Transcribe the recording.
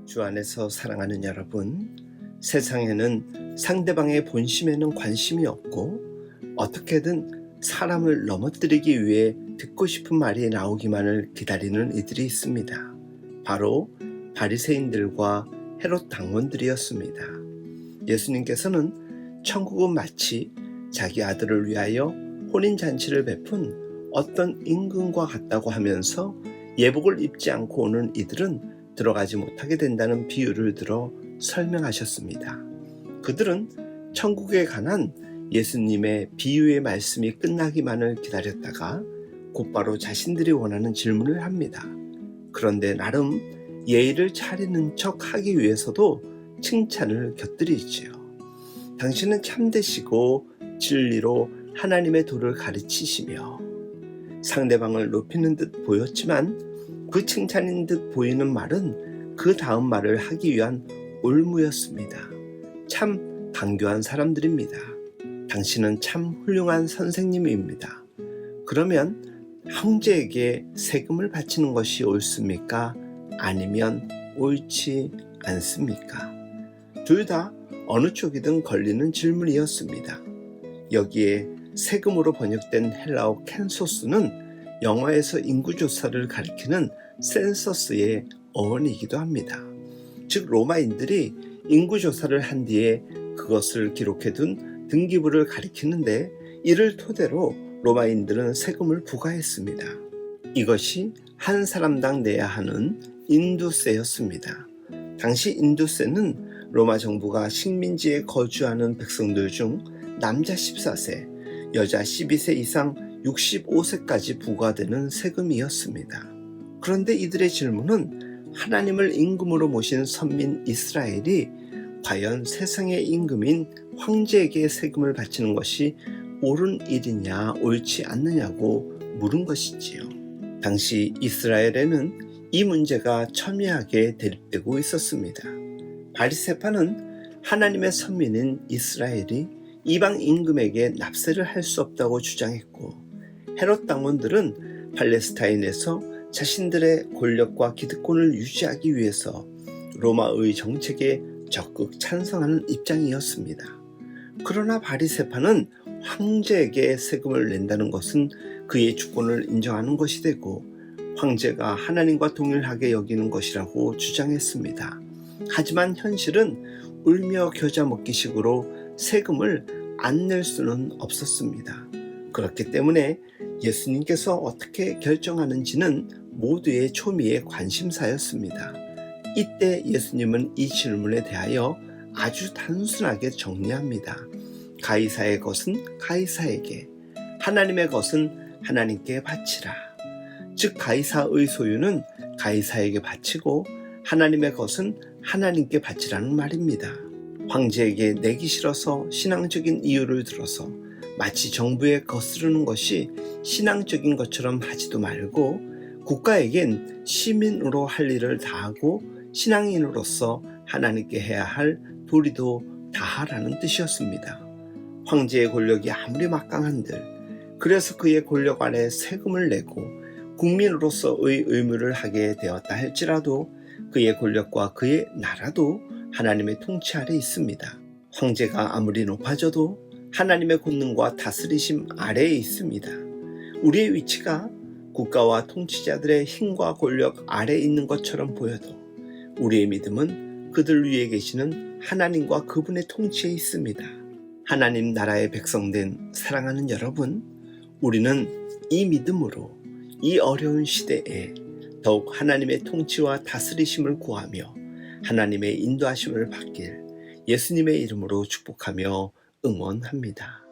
주 안에서 사랑하는 여러분, 세상에는 상대방의 본심에는 관심이 없고 어떻게든 사람을 넘어뜨리기 위해 듣고 싶은 말이 나오기만을 기다리는 이들이 있습니다. 바로 바리새인들과 헤롯 당원들이었습니다. 예수님께서는 천국은 마치 자기 아들을 위하여 혼인잔치를 베푼 어떤 임금과 같다고 하면서 예복을 입지 않고 오는 이들은 들어가지 못하게 된다는 비유를 들어 설명하셨습니다. 그들은 천국에 관한 예수님의 비유의 말씀이 끝나기만을 기다렸다가 곧바로 자신들이 원하는 질문을 합니다. 그런데 나름 예의를 차리는 척 하기 위해서도 칭찬을 곁들이지요. 당신은 참되시고 진리로 하나님의 도를 가르치시며, 상대방을 높이는 듯 보였지만 그 칭찬인 듯 보이는 말은 그 다음 말을 하기 위한 올무였습니다. 참 강교한 사람들입니다. 당신은 참 훌륭한 선생님입니다. 그러면 형제에게 세금을 바치는 것이 옳습니까? 아니면 옳지 않습니까? 둘 다 어느 쪽이든 걸리는 질문이었습니다. 여기에 세금으로 번역된 헬라어 캔소스는 영어에서 인구조사를 가리키는 센서스의 어원이기도 합니다. 즉 로마인들이 인구조사를 한 뒤에 그것을 기록해둔 등기부를 가리키는데, 이를 토대로 로마인들은 세금을 부과했습니다. 이것이 한 사람당 내야 하는 인두세였습니다. 당시 인두세는 로마 정부가 식민지에 거주하는 백성들 중 남자 14세, 여자 12세 이상 65세까지 부과되는 세금이었습니다. 그런데 이들의 질문은 하나님을 임금으로 모신 선민 이스라엘이 과연 세상의 임금인 황제에게 세금을 바치는 것이 옳은 일이냐 옳지 않느냐고 물은 것이지요. 당시 이스라엘에는 이 문제가 첨예하게 대립되고 있었습니다. 바리새파는 하나님의 선민인 이스라엘이 이방 임금에게 납세를 할 수 없다고 주장했고, 헤롯 당원들은 팔레스타인에서 자신들의 권력과 기득권을 유지하기 위해서 로마의 정책에 적극 찬성하는 입장이었습니다. 그러나 바리새파는 황제에게 세금을 낸다는 것은 그의 주권을 인정하는 것이 되고 황제가 하나님과 동일하게 여기는 것이라고 주장했습니다. 하지만 현실은 울며 겨자 먹기식으로 세금을 안 낼 수는 없었습니다. 그렇기 때문에 예수님께서 어떻게 결정하는지는 모두의 초미의 관심사였습니다. 이때 예수님은 이 질문에 대하여 아주 단순하게 정리합니다. 가이사의 것은 가이사에게, 하나님의 것은 하나님께 바치라. 즉 가이사의 소유는 가이사에게 바치고 하나님의 것은 하나님께 바치라는 말입니다. 황제에게 내기 싫어서 신앙적인 이유를 들어서 마치 정부에 거스르는 것이 신앙적인 것처럼 하지도 말고, 국가에겐 시민으로 할 일을 다하고 신앙인으로서 하나님께 해야 할 도리도 다하라는 뜻이었습니다. 황제의 권력이 아무리 막강한들, 그래서 그의 권력 아래 세금을 내고 국민으로서의 의무를 하게 되었다 할지라도 그의 권력과 그의 나라도 하나님의 통치 아래 있습니다. 황제가 아무리 높아져도 하나님의 권능과 다스리심 아래에 있습니다. 우리의 위치가 국가와 통치자들의 힘과 권력 아래에 있는 것처럼 보여도 우리의 믿음은 그들 위에 계시는 하나님과 그분의 통치에 있습니다. 하나님 나라의 백성된 사랑하는 여러분, 우리는 이 믿음으로 이 어려운 시대에 더욱 하나님의 통치와 다스리심을 구하며 하나님의 인도하심을 받길 예수님의 이름으로 축복하며 응원합니다.